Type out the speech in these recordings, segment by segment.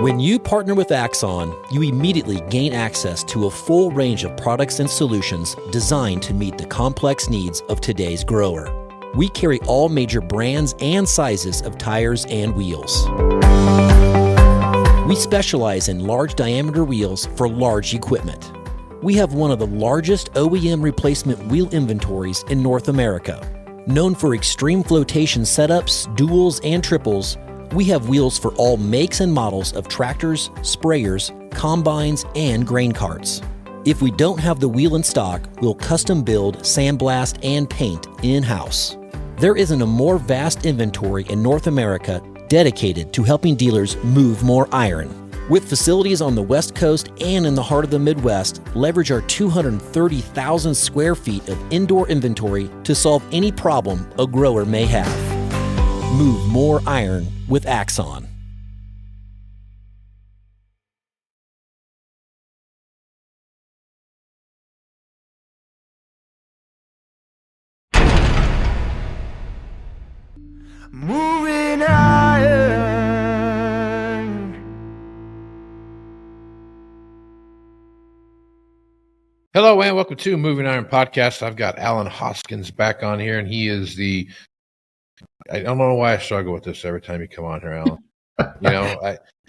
When you partner with Axon, you immediately gain access to a full range of products and solutions designed to meet the complex needs of today's grower. We carry all major brands and sizes of tires and wheels. We specialize in large diameter wheels for large equipment. We have one of the largest OEM replacement wheel inventories in North America. Known for extreme flotation setups, duals, and triples, we have wheels for all makes and models of tractors, sprayers, combines, and grain carts. If we don't have the wheel in stock, we'll custom build, sandblast, and paint in-house. There isn't a more vast inventory in North America dedicated to helping dealers move more iron. With facilities on the West Coast and in the heart of the Midwest, leverage our 230,000 square feet of indoor inventory to solve any problem a grower may have. Move more iron with Axon. Moving iron. Hello and welcome to Moving Iron Podcast. I've got Alan Hoskins back on here, and he is I don't know why I struggle with this every time you come on here, Alan.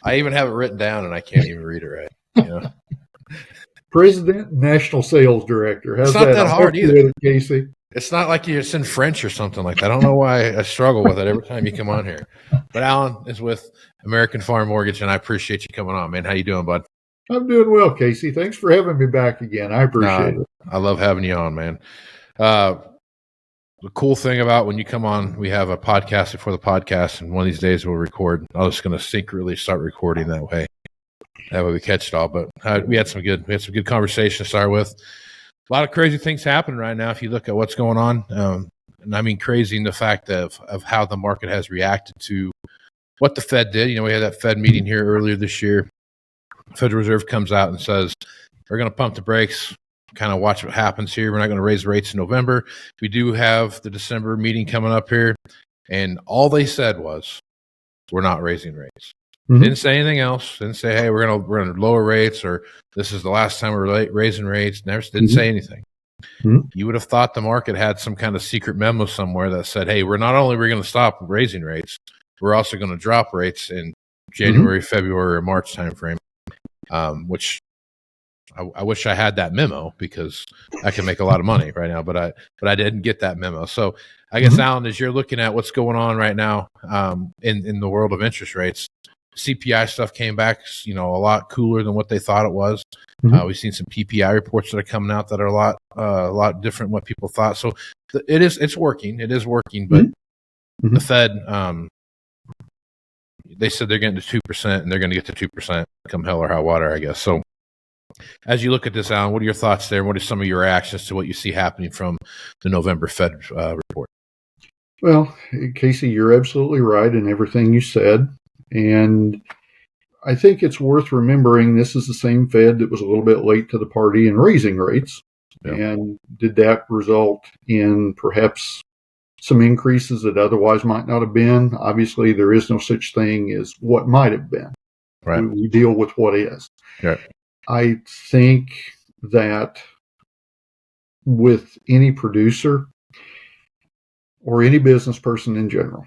I even have it written down and I can't even read it right. President, National Sales Director. How's it's not that hard either, Casey. It's not like it's in French or something like that. I don't know why I struggle with it every time you come on here. But Alan is with American Farm Mortgage, and I appreciate you coming on, man. How you doing, bud? I'm doing well, Casey. Thanks for having me back again. I appreciate it. I love having you on, man. The cool thing about when you come on, we have a podcast before the podcast, and one of these days we'll record. I was going to secretly start recording that way. That way we catch it all. But we had some good conversation to start with. A lot of crazy things happening right now if you look at what's going on. And I mean crazy in the fact of how the market has reacted to what the Fed did. We had that Fed meeting here earlier this year. Federal Reserve comes out and says, we're going to pump the brakes, kind of watch what happens here. We're not going to raise rates in November. We do have the December meeting coming up here. And all they said was, we're not raising rates. Mm-hmm. Didn't say anything else. Didn't say, hey, we're going to lower rates, or this is the last time we're raising rates. Never didn't say anything. Mm-hmm. You would have thought the market had some kind of secret memo somewhere that said, hey, we're going to stop raising rates, we're also going to drop rates in January, February, or March timeframe. Which I wish I had that memo, because I can make a lot of money right now, but I didn't get that memo. So I guess, Alan, as you're looking at what's going on right now in the world of interest rates, CPI stuff came back, a lot cooler than what they thought it was. Mm-hmm. We've seen some PPI reports that are coming out that are a lot different than what people thought. So it's working. It is working, but the Fed, they said they're getting to 2%, and they're going to get to 2% come hell or high water, I guess. So as you look at this, Alan, what are your thoughts there? What are some of your reactions to what you see happening from the November Fed report? Well, Casey, you're absolutely right in everything you said. And I think it's worth remembering this is the same Fed that was a little bit late to the party in raising rates. Yeah. And did that result in perhaps some increases that otherwise might not have been? Obviously, there is no such thing as what might have been. Right. We deal with what is. Right. I think that with any producer or any business person in general,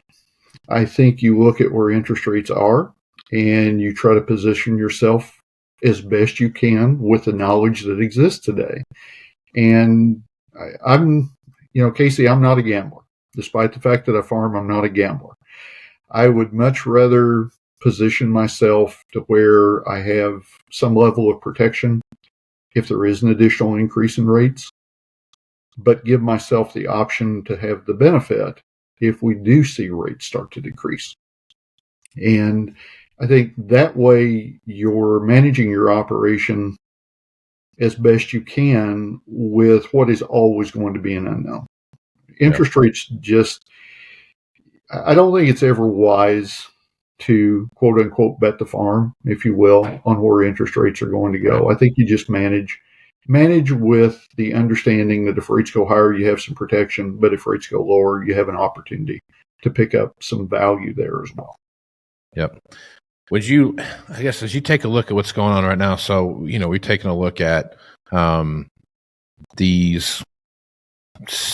I think you look at where interest rates are and you try to position yourself as best you can with the knowledge that exists today. And I'm Casey, I'm not a gambler. Despite the fact that I farm, I'm not a gambler. I would much rather position myself to where I have some level of protection if there is an additional increase in rates, but give myself the option to have the benefit if we do see rates start to decrease. And I think that way you're managing your operation as best you can with what is always going to be an unknown. Interest rates I don't think it's ever wise to quote unquote bet the farm, if you will, on where interest rates are going to go. I think you just manage with the understanding that if rates go higher, you have some protection, but if rates go lower, you have an opportunity to pick up some value there as well. Yep. Would you, I guess, as you take a look at what's going on right now, so, we're taking a look at these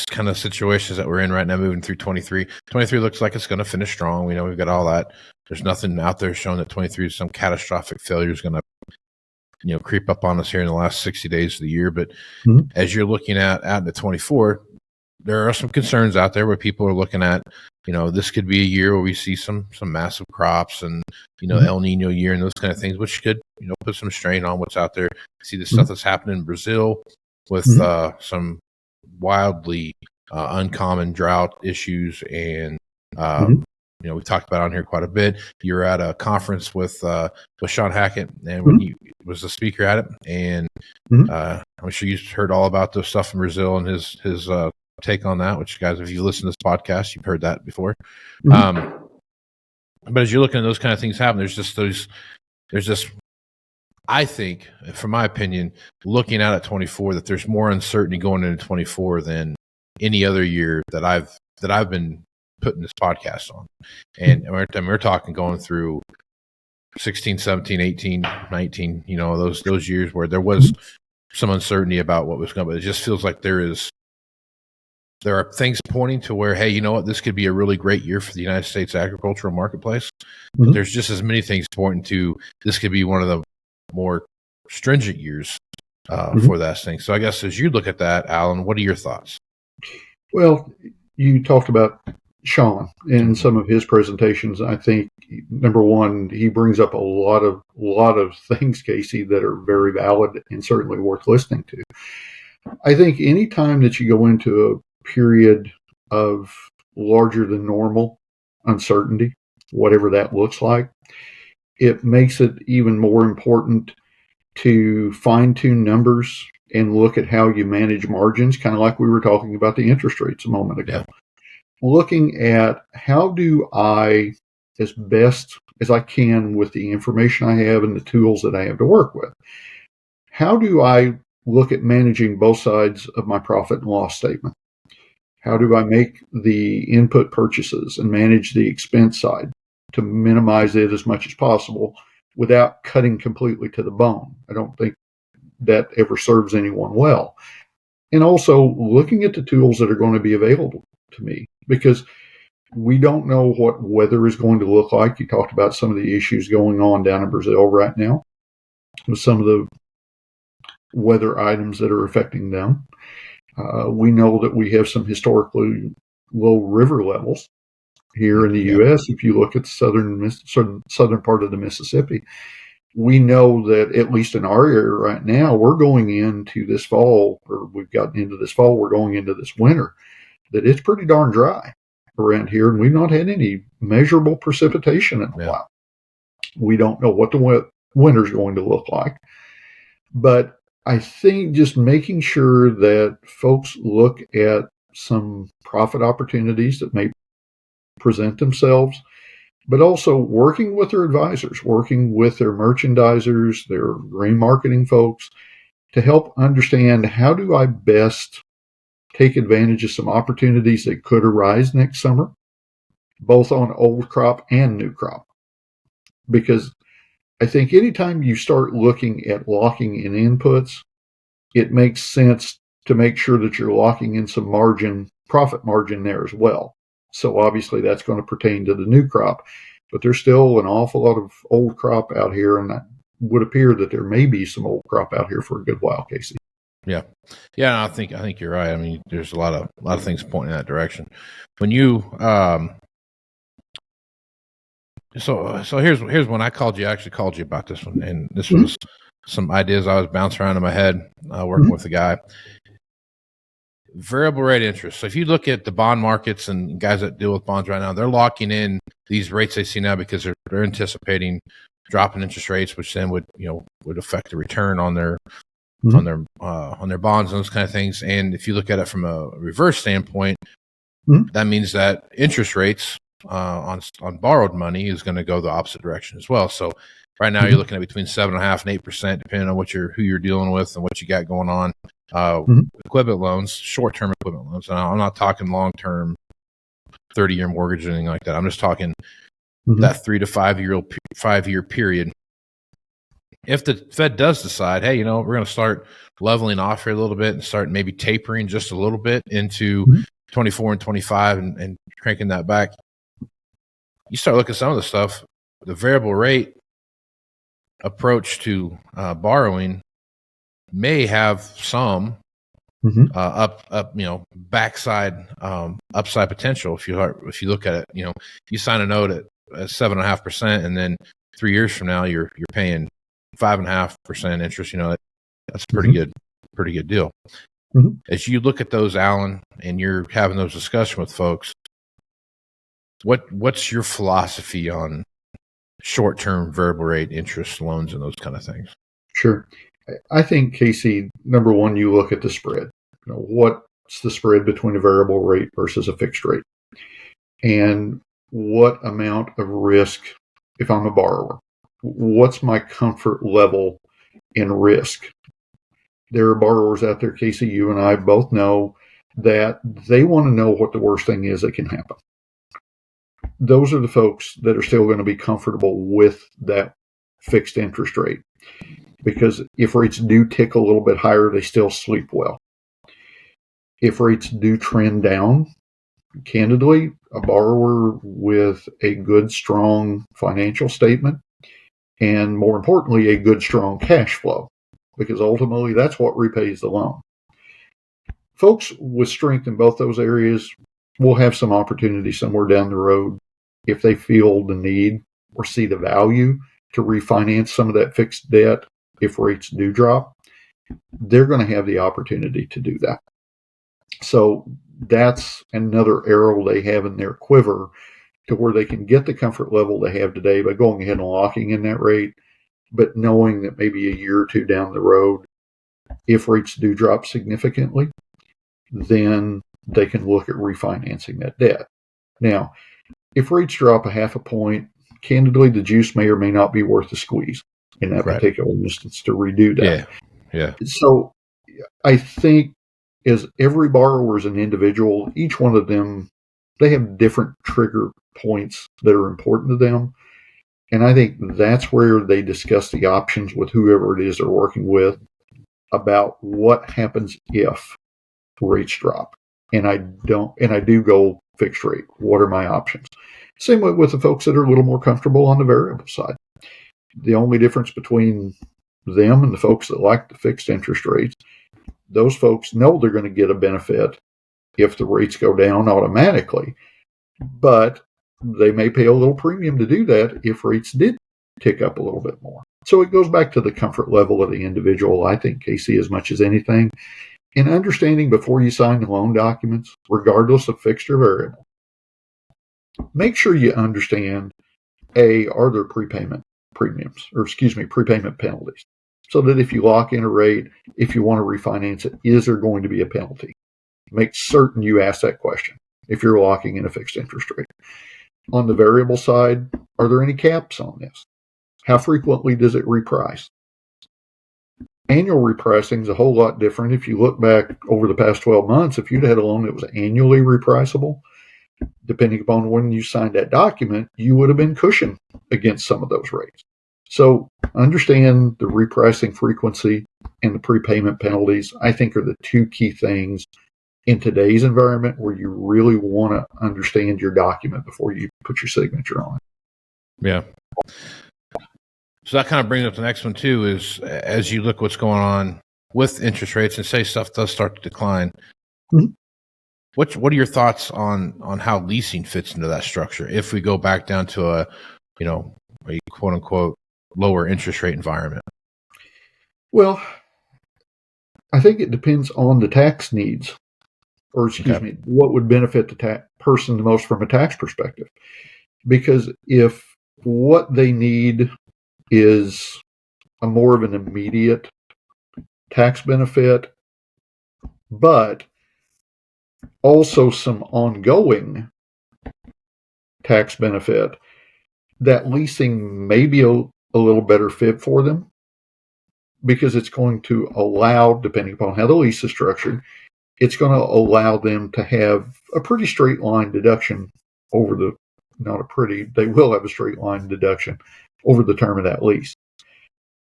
kind of situations that we're in right now moving through 23. 23 looks like it's going to finish strong. We know we've got all that. There's nothing out there showing that 23 is some catastrophic failure is going to creep up on us here in the last 60 days of the year. But as you're looking out into 24, there are some concerns out there where people are looking at, this could be a year where we see some massive crops and, El Nino year and those kind of things, which could, put some strain on what's out there. See the stuff that's happening in Brazil with some wildly uncommon drought issues. And, we talked about on here quite a bit. You were at a conference with Sean Hackett, and when he was the speaker at it, and I'm sure you heard all about the stuff in Brazil and his take on that, which, guys, if you listen to this podcast, you've heard that before. But as you're looking at those kind of things happen, there's just, I think, from my opinion, looking out at 24, that there's more uncertainty going into 24 than any other year that I've been putting this podcast on. And we're talking going through 16, 17, 18, 19, those years where there was some uncertainty about what was going to, but it just feels like there are things pointing to where, hey, you know what, this could be a really great year for the United States agricultural marketplace. But there's just as many things pointing to this could be one of the more stringent years for that thing. So I guess as you look at that, Alan, what are your thoughts? Well, you talked about Sean in some of his presentations. I think, number one, he brings up a lot of things, Casey, that are very valid and certainly worth listening to. I think any time that you go into a period of larger than normal uncertainty, whatever that looks like, it makes it even more important to fine-tune numbers and look at how you manage margins, kind of like we were talking about the interest rates a moment ago. Yeah. Looking at how do I, as best as I can with the information I have and the tools that I have to work with, how do I look at managing both sides of my profit and loss statement? How do I make the input purchases and manage the expense side to minimize it as much as possible without cutting completely to the bone? I don't think that ever serves anyone well. And also looking at the tools that are going to be available to me, because we don't know what weather is going to look like. You talked about some of the issues going on down in Brazil right now with some of the weather items that are affecting them. We know that we have some historically low river levels here in the U.S. If you look at the southern part of the Mississippi, we know that at least in our area right now, we're going into this fall, or we've gotten into this fall, we're going into this winter, that it's pretty darn dry around here, and we've not had any measurable precipitation in a while. We don't know what the winter's going to look like, but I think just making sure that folks look at some profit opportunities that may present themselves, but also working with their advisors, working with their merchandisers, their grain marketing folks, to help understand how do I best take advantage of some opportunities that could arise next summer, both on old crop and new crop. Because I think anytime you start looking at locking in inputs, it makes sense to make sure that you're locking in some margin, profit margin there as well. So obviously that's going to pertain to the new crop, but there's still an awful lot of old crop out here, and it would appear that there may be some old crop out here for a good while, Casey. Yeah. I think you're right. I mean, there's a lot of things pointing in that direction. When you so here's when I actually called you about this one, and this was some ideas I was bouncing around in my head working with a guy. Variable rate interest. So if you look at the bond markets and guys that deal with bonds right now, they're locking in these rates they see now because they're anticipating dropping interest rates, which then would affect the return on their on their bonds and those kind of things. And if you look at it from a reverse standpoint, that means that interest rates on borrowed money is going to go the opposite direction as well. So right now you're looking at between 7.5% and 8%, depending on who you're dealing with and what you got going on. Equipment loans, short-term equipment loans. And I'm not talking long-term 30-year mortgage or anything like that. I'm just talking that 3 to 5 year period. If the Fed does decide, hey, we're going to start leveling off here a little bit and start maybe tapering just a little bit into 24 and 25 and cranking that back, you start looking at some of the stuff, the variable rate approach to borrowing may have some backside upside potential. If you look at it, you sign a note at 7.5%, and then 3 years from now you're paying 5.5% interest. That's a pretty good deal. As you look at those, Alan, and you're having those discussions with folks, what's your philosophy on short-term variable rate interest loans and those kind of things? Sure. I think, Casey, number one, you look at the spread. What's the spread between a variable rate versus a fixed rate? And what amount of risk, if I'm a borrower, what's my comfort level in risk? There are borrowers out there, Casey, you and I both know, that they want to know what the worst thing is that can happen. Those are the folks that are still going to be comfortable with that fixed interest rate, because if rates do tick a little bit higher, they still sleep well. If rates do trend down, candidly, a borrower with a good, strong financial statement, and more importantly, a good, strong cash flow, because ultimately that's what repays the loan. Folks with strength in both those areas will have some opportunity somewhere down the road, if they feel the need or see the value to refinance some of that fixed debt. If rates do drop, they're going to have the opportunity to do that. So that's another arrow they have in their quiver, to where they can get the comfort level they have today by going ahead and locking in that rate, but knowing that maybe a year or two down the road, if rates do drop significantly, then they can look at refinancing that debt. Now, if rates drop a half a point, candidly, the juice may or may not be worth the squeeze in that particular instance to redo that. Yeah. So I think, as every borrower is an individual, each one of them, they have different trigger points that are important to them. And I think that's where they discuss the options with whoever it is they're working with about what happens if rates drop. And I do go fixed rate. What are my options? Same way with the folks that are a little more comfortable on the variable side. The only difference between them and the folks that like the fixed interest rates, those folks know they're going to get a benefit if the rates go down automatically, but they may pay a little premium to do that if rates did tick up a little bit more. So it goes back to the comfort level of the individual, I think, Casey, as much as anything. And understanding before you sign the loan documents, regardless of fixed or variable, make sure you understand, are there prepayment penalties? So that if you lock in a rate, if you want to refinance it, is there going to be a penalty? Make certain you ask that question if you're locking in a fixed interest rate. On the variable side, are there any caps on this? How frequently does it reprice? Annual repricing is a whole lot different. If you look back over the past 12 months, if you'd had a loan that was annually repriceable, depending upon when you signed that document, you would have been cushioned against some of those rates. So understand the repricing frequency and the prepayment penalties, I think, are the two key things in today's environment where you really want to understand your document before you put your signature on it. Yeah. So that kind of brings up the next one too, is as you look what's going on with interest rates and say stuff does start to decline, what are your thoughts on how leasing fits into that structure if we go back down to a quote unquote lower interest rate environment? Well, I think it depends on the tax needs, or what would benefit the person the most from a tax perspective. Because if what they need is a more of an immediate tax benefit, but also some ongoing tax benefit, that leasing may be a little better fit for them, because it's going to allow, depending upon how the lease is structured, it's going to allow them to have a pretty straight line deduction over the not a pretty, they will have a straight line deduction over the term of that lease.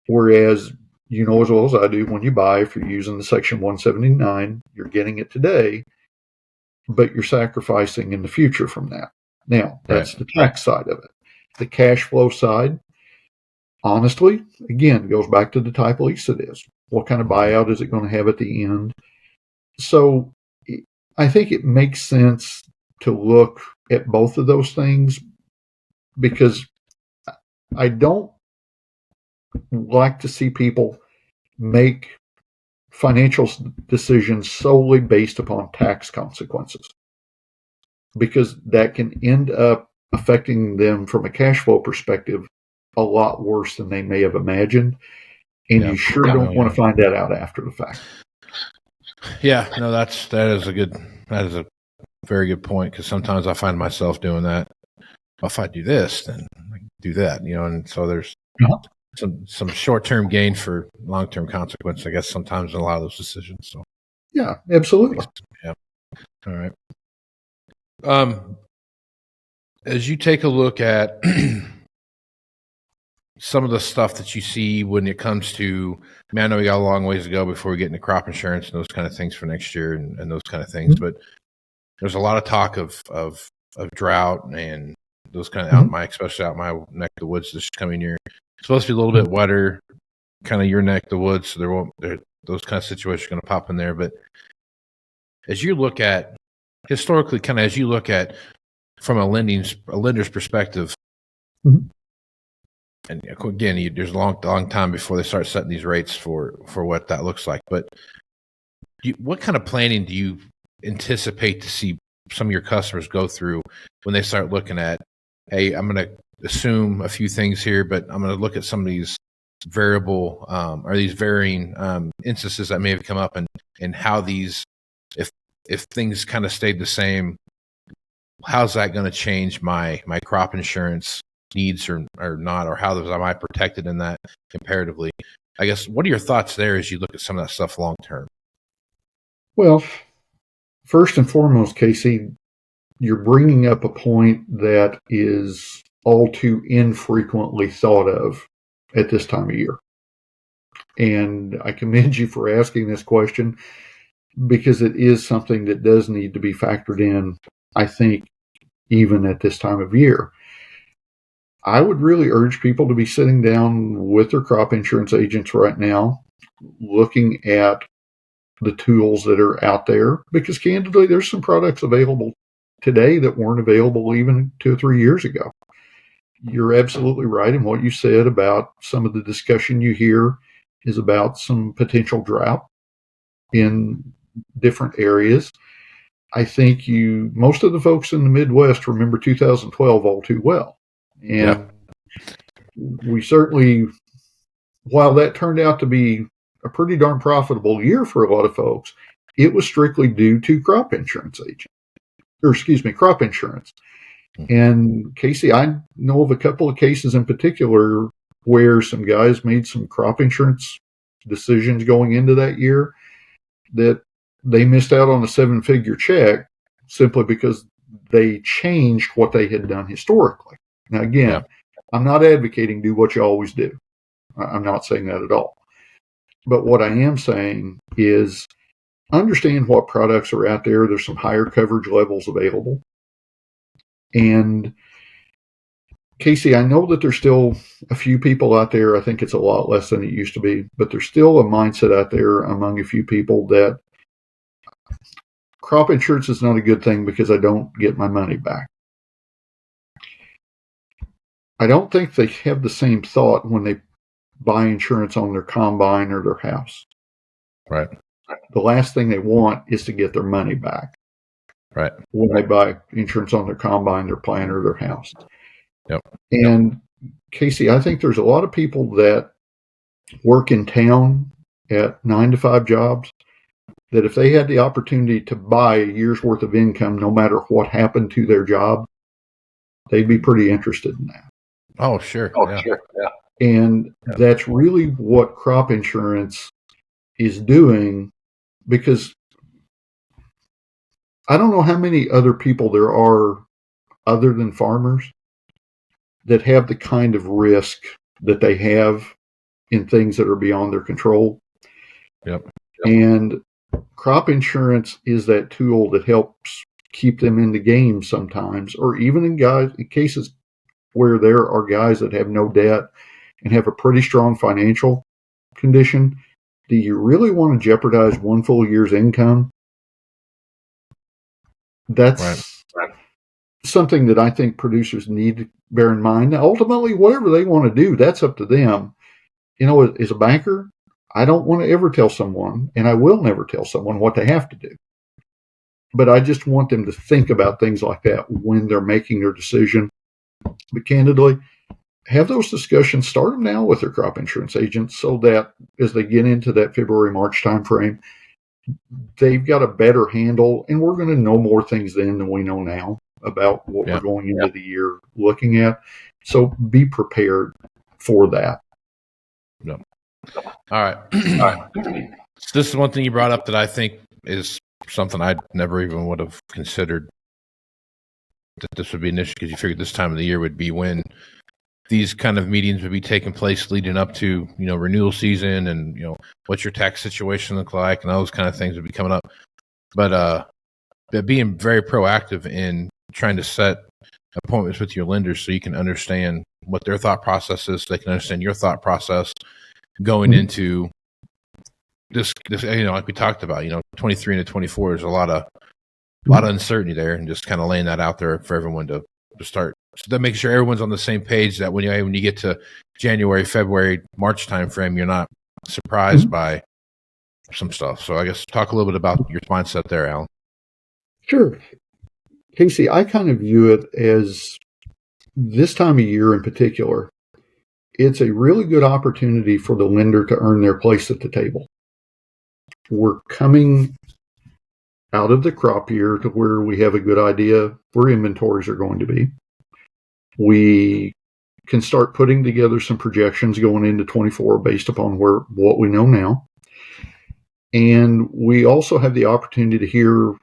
Whereas, you know as well as I do, when you buy, if you're using the Section 179, you're getting it today, but you're sacrificing in the future from that. Now, that's the tax side of it. The cash flow side, honestly, again, goes back to the type of lease it is. What kind of buyout is it going to have at the end? So I think it makes sense to look at both of those things, because I don't like to see people make financial decisions solely based upon tax consequences, because that can end up affecting them from a cash flow perspective a lot worse than they may have imagined. And you sure don't want to find that out after the fact. Yeah, no, that is a very good point, because sometimes I find myself doing that. If I do this, then I can do that, and so there's some short-term gain for long-term consequence, I guess, sometimes in a lot of those decisions. So yeah, absolutely. Yeah. All right. As you take a look at some of the stuff that you see when it comes to, I know we got a long ways to go before we get into crop insurance and those kind of things for next year and those kind of things, but there's a lot of talk of drought and those kind of especially out my neck of the woods this coming year. It's supposed to be a little bit wetter, kind of your neck of the woods, so those kind of situations are going to pop in there. But as you look at historically, kind of as you look at from a lender's perspective, and again, there's a long time before they start setting these rates for what that looks like. But what kind of planning do you anticipate to see some of your customers go through when they start looking at, hey, I'm going to assume a few things here, but I'm going to look at some of these variable or these varying instances that may have come up, and how these, if things kind of stayed the same, how's that going to change my crop insurance needs or not, or how am I protected in that comparatively? I guess, what are your thoughts there as you look at some of that stuff long term? Well, first and foremost, Casey, you're bringing up a point that is all too infrequently thought of at this time of year. And I commend you for asking this question, because it is something that does need to be factored in, I think, even at this time of year. I would really urge people to be sitting down with their crop insurance agents right now, looking at the tools that are out there, because candidly, there's some products available today that weren't available even 2 or 3 years ago. You're absolutely right in what you said about some of the discussion you hear is about some potential drought in different areas. I think most of the folks in the Midwest remember 2012 all too well. And we certainly, while that turned out to be a pretty darn profitable year for a lot of folks, it was strictly due to crop insurance. And Casey, I know of a couple of cases in particular where some guys made some crop insurance decisions going into that year that they missed out on a 7-figure check simply because they changed what they had done historically. Now, again, I'm not advocating do what you always do. I'm not saying that at all. But what I am saying is understand what products are out there. There's some higher coverage levels available. And Casey, I know that there's still a few people out there. I think it's a lot less than it used to be, but there's still a mindset out there among a few people that crop insurance is not a good thing because I don't get my money back. I don't think they have the same thought when they buy insurance on their combine or their house. Right. The last thing they want is to get their money back. Right. When they buy insurance on their combine, their planter, their house. Yep. And Casey, I think there's a lot of people that work in town at 9-to-5 jobs that if they had the opportunity to buy a year's worth of income, no matter what happened to their job, they'd be pretty interested in that. Oh, sure. Sure. Yeah. And that's really what crop insurance is doing, because I don't know how many other people there are other than farmers that have the kind of risk that they have in things that are beyond their control. Yep. And crop insurance is that tool that helps keep them in the game sometimes, or even in cases where there are guys that have no debt and have a pretty strong financial condition. Do you really want to jeopardize one full year's income? That's something that I think producers need to bear in mind. Now, ultimately, whatever they want to do, that's up to them. As a banker, I don't want to ever tell someone, and I will never tell someone what they have to do. But I just want them to think about things like that when they're making their decision. But candidly, have those discussions, start them now with their crop insurance agents so that as they get into that February, March timeframe, they've got a better handle, and we're going to know more things then than we know now about what we're going into the year looking at. So be prepared for that. Yep. All right. So this is one thing you brought up that I think is something I never even would have considered that this would be an issue, because you figured this time of the year would be when these kind of meetings would be taking place leading up to, renewal season and, what's your tax situation look like and all those kind of things would be coming up. But being very proactive in trying to set appointments with your lenders so you can understand what their thought process is, so they can understand your thought process going into this, like we talked about, 23 into 24, there's a lot of uncertainty there, and just kind of laying that out there for everyone to start. So that makes sure everyone's on the same page, that when you get to January, February, March timeframe, you're not surprised by some stuff. So I guess talk a little bit about your mindset there, Alan. Sure. Casey, I kind of view it as this time of year in particular, it's a really good opportunity for the lender to earn their place at the table. We're coming out of the crop year to where we have a good idea where inventories are going to be. We can start putting together some projections going into 24 based upon what we know now. And we also have the opportunity to hear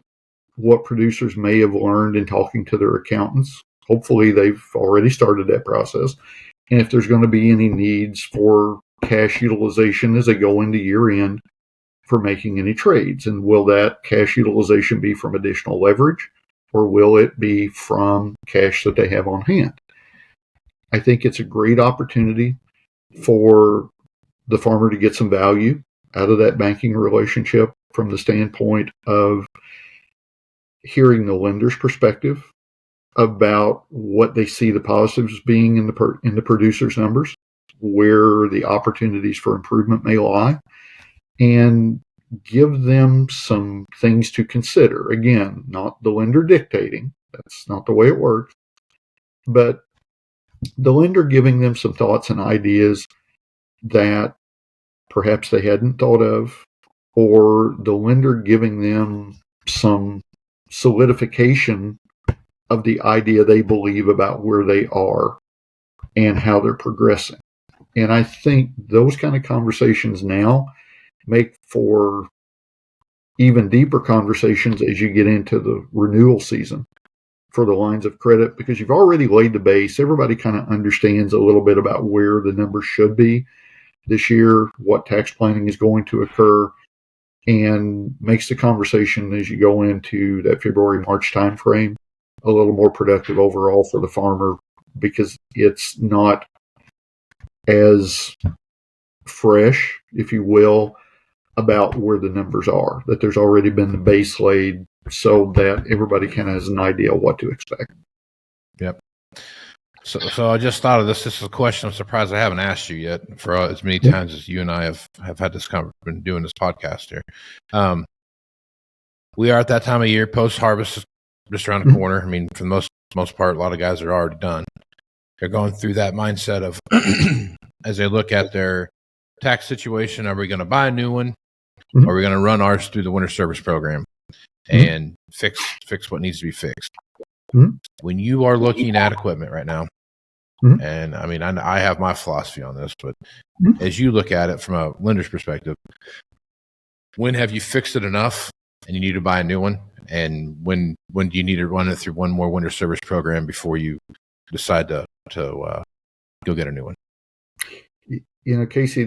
what producers may have learned in talking to their accountants. Hopefully they've already started that process. And if there's going to be any needs for cash utilization as they go into year end for making any trades. And will that cash utilization be from additional leverage, or will it be from cash that they have on hand? I think it's a great opportunity for the farmer to get some value out of that banking relationship from the standpoint of hearing the lender's perspective about what they see the positives being in the producer's numbers, where the opportunities for improvement may lie, and give them some things to consider. Again, not the lender dictating. That's not the way it works. But the lender giving them some thoughts and ideas that perhaps they hadn't thought of, or the lender giving them some solidification of the idea they believe about where they are and how they're progressing. And I think those kind of conversations now make for even deeper conversations as you get into the renewal season for the lines of credit, because you've already laid the base. Everybody kind of understands a little bit about where the numbers should be this year, what tax planning is going to occur, and makes the conversation as you go into that February, March timeframe a little more productive overall for the farmer, because it's not as fresh, if you will, about where the numbers are, that there's already been the base laid so that everybody kind of has an idea of what to expect. Yep. So I just thought of this. This is a question I'm surprised I haven't asked you yet, for as many times as you and I have had this been doing this podcast here. We are at that time of year, post-harvest, just around the corner. I mean, for the most part, a lot of guys are already done. They're going through that mindset of as they look at their tax situation, are we going to buy a new one? Or are we going to run ours through the winter service program and fix what needs to be fixed? When you are looking at equipment right now, and I mean, I have my philosophy on this, but as you look at it from a lender's perspective, when have you fixed it enough and you need to buy a new one? And when do you need to run it through one more winter service program before you decide to go get a new one? Casey,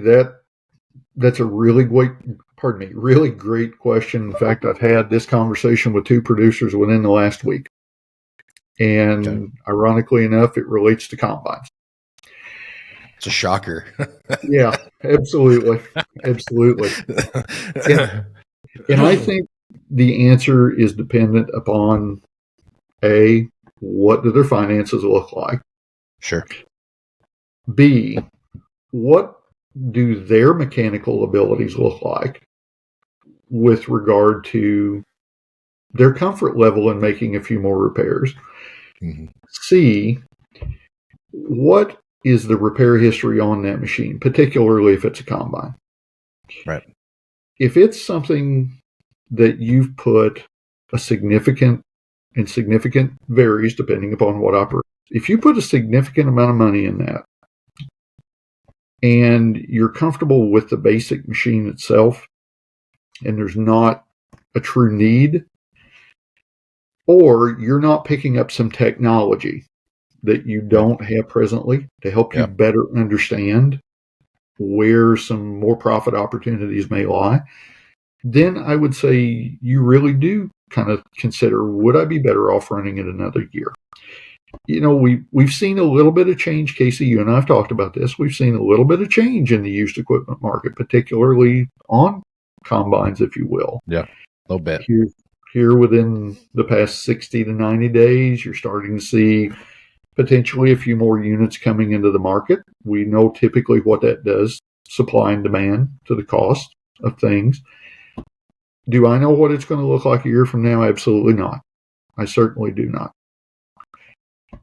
that's a really great question. In fact, I've had this conversation with two producers within the last week. And ironically enough, it relates to combines. It's a shocker. Yeah, absolutely. Absolutely. And I think the answer is dependent upon A, what do their finances look like? Sure. B, what do their mechanical abilities look like with regard to their comfort level in making a few more repairs? Mm-hmm. C, what is the repair history on that machine, particularly if it's a combine? Right. If it's something that you've put a significant varies depending upon what operates. If you put a significant amount of money in that and you're comfortable with the basic machine itself and there's not a true need, or you're not picking up some technology that you don't have presently to help you better understand where some more profit opportunities may lie, then I would say you really do kind of consider, would I be better off running it another year? We've seen a little bit of change, Casey. You and I have talked about this. We've seen a little bit of change in the used equipment market, particularly on combines, if you will. Yeah, a little bit. Here within the past 60 to 90 days, you're starting to see potentially a few more units coming into the market. We know typically what that does, supply and demand to the cost of things. Do I know what it's going to look like a year from now? Absolutely not. I certainly do not.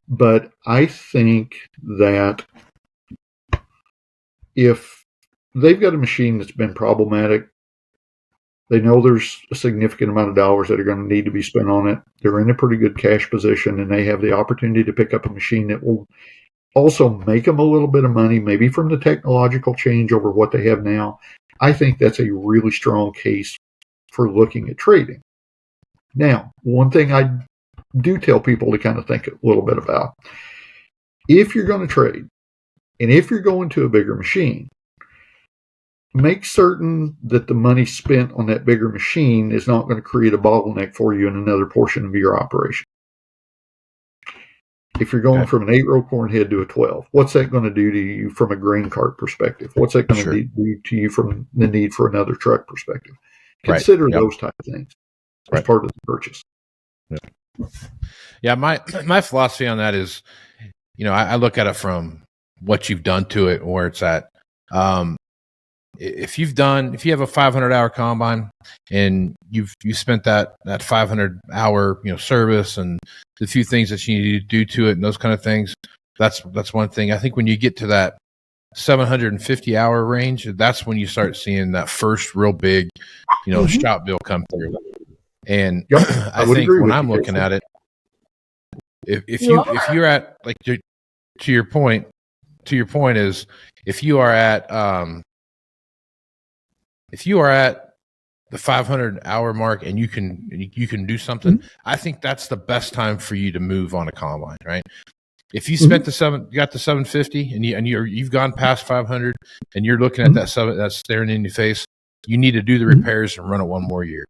But I think that if they've got a machine that's been problematic, they know there's a significant amount of dollars that are going to need to be spent on it. They're in a pretty good cash position, and they have the opportunity to pick up a machine that will also make them a little bit of money, maybe from the technological change over what they have now. I think that's a really strong case for looking at trading. Now, one thing I do tell people to kind of think a little bit about, if you're going to trade, and if you're going to a bigger machine, make certain that the money spent on that bigger machine is not going to create a bottleneck for you in another portion of your operation. If you're going from an 8-row corn head to a 12, what's that going to do to you from a grain cart perspective? What's that going to do to you from the need for another truck perspective? Consider those type of things as part of the purchase. Yeah, my philosophy on that is, I look at it from what you've done to it, where it's at. If you have a 500-hour combine and you spent that 500-hour service and the few things that you need to do to it and those kind of things, that's one thing. I think when you get to that 750-hour range, that's when you start seeing that first real big, shop bill come through. And I think when I'm looking at it, if you're at, like, to your point is, if you are at the 500-hour mark and you can do something, I think that's the best time for you to move on a combine, right? If you spent you got the 750 and you've gone past 500 and you're looking at that's staring in your face, you need to do the repairs and run it one more year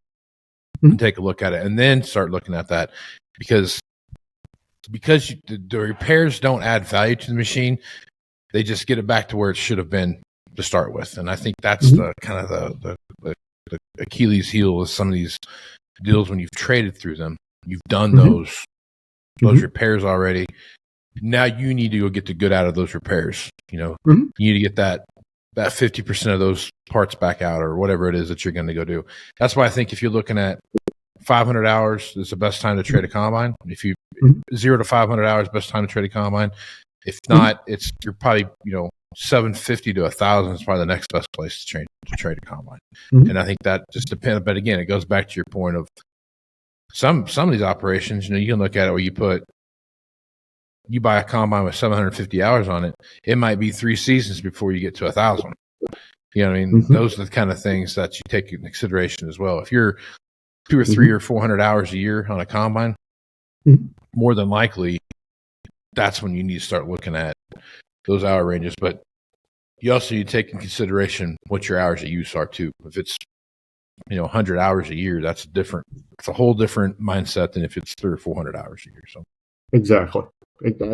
and take a look at it, and then start looking at that, because the repairs don't add value to the machine. They just get it back to where it should have been to start with. And I think that's the kind of the Achilles heel of some of these deals. When you've traded through them, you've done those repairs already. Now you need to go get the good out of those repairs. You need to get that 50% of those parts back out, or whatever it is that you're going to go do. That's why I think if you're looking at 500 hours, it's the best time to trade a combine. If you 0 to 500 hours, best time to trade a combine. If not, you're probably 750 to 1,000 is probably the next best place to trade a combine. And I think that just depends. But again, it goes back to your point of some of these operations. You can look at it where you buy a combine with 750 hours on it. It might be 3 seasons before you get to 1,000. You know what I mean? Those are the kind of things that you take into consideration as well. If you're 2 or 3 or 400 hours a year on a combine, more than likely, that's when you need to start looking at those hour ranges. But you also need to take in consideration what your hours of use are too. If it's 100 hours a year, it's a whole different mindset than if it's 300 or 400 hours a year. So exactly,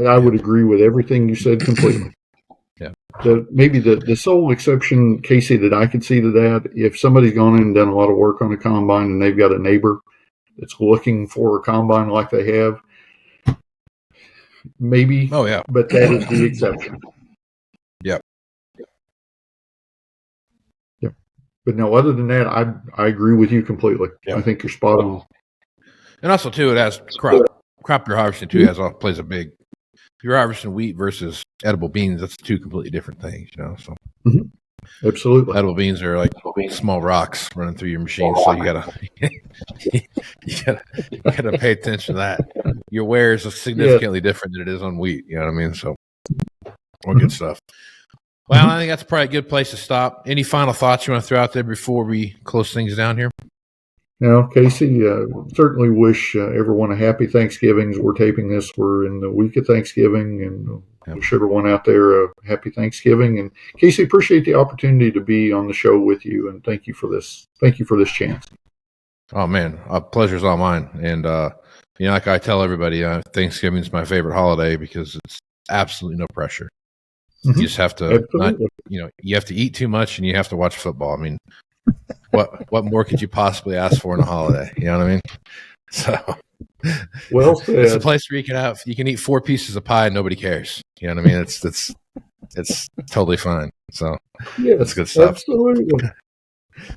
I would agree with everything you said completely. Yeah. Maybe the sole exception, Casey, that I could see to that, if somebody's gone in and done a lot of work on a combine and they've got a neighbor that's looking for a combine like they have, maybe. Oh yeah. But that is the exception. Yep. Yep. But no, other than that, I agree with you completely. Yep. I think you're spot on. And also too, it has crop you're harvesting too plays a big. If you're harvesting wheat versus edible beans, that's two completely different things, So absolutely, edible beans are like small rocks running through your machine, so you gotta pay attention to that. Your wear is significantly different than it is on wheat. You know what I mean? So, all good stuff. Well, I think that's probably a good place to stop. Any final thoughts you want to throw out there before we close things down here? Now, Casey, certainly wish everyone a happy Thanksgiving. As we're taping this, we're in the week of Thanksgiving, and wish everyone out there a happy Thanksgiving. And Casey, appreciate the opportunity to be on the show with you, and thank you for this. Thank you for this chance. Oh man, pleasure's all mine. And like I tell everybody, Thanksgiving's my favorite holiday because it's absolutely no pressure. You just have to you have to eat too much and you have to watch football. I mean, what more could you possibly ask for in a holiday? You know what I mean? So, well said. It's a place where you can eat 4 pieces of pie and nobody cares. You know what I mean? It's totally fine. So that's good stuff. Absolutely.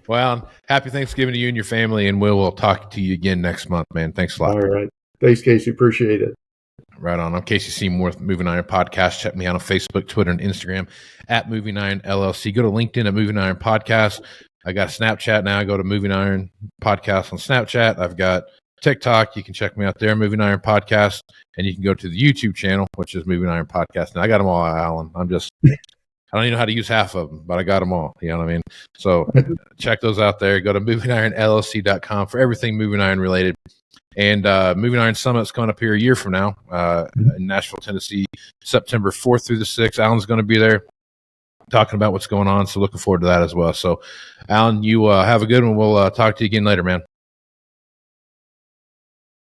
Well, happy Thanksgiving to you and your family, and we'll talk to you again next month, man. Thanks a lot. All right. Thanks, Casey. Appreciate it. Right on. I'm Casey Seymour with Moving Iron Podcast. Check me out on Facebook, Twitter, and Instagram at Moving Iron LLC. Go to LinkedIn at Moving Iron Podcast. I got Snapchat now. Go to Moving Iron Podcast on Snapchat. I've got TikTok. You can check me out there, Moving Iron Podcast. And you can go to the YouTube channel, which is Moving Iron Podcast. Now, I got them all, Alan. I don't even know how to use half of them, but I got them all. You know what I mean? So check those out there. Go to movingironllc.com for everything Moving Iron related. And Moving Iron Summit's coming up here a year from now in Nashville, Tennessee, September 4th through the 6th. Alan's going to be there talking about what's going on. So looking forward to that as well. So, Alan, you have a good one. We'll talk to you again later, man.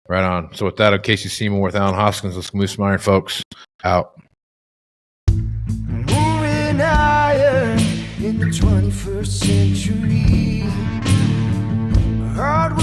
Right on. So with that, I'm Casey Seymour with Alan Hoskins. Let's move some iron, folks. Out. Moving iron in the 21st century. Hard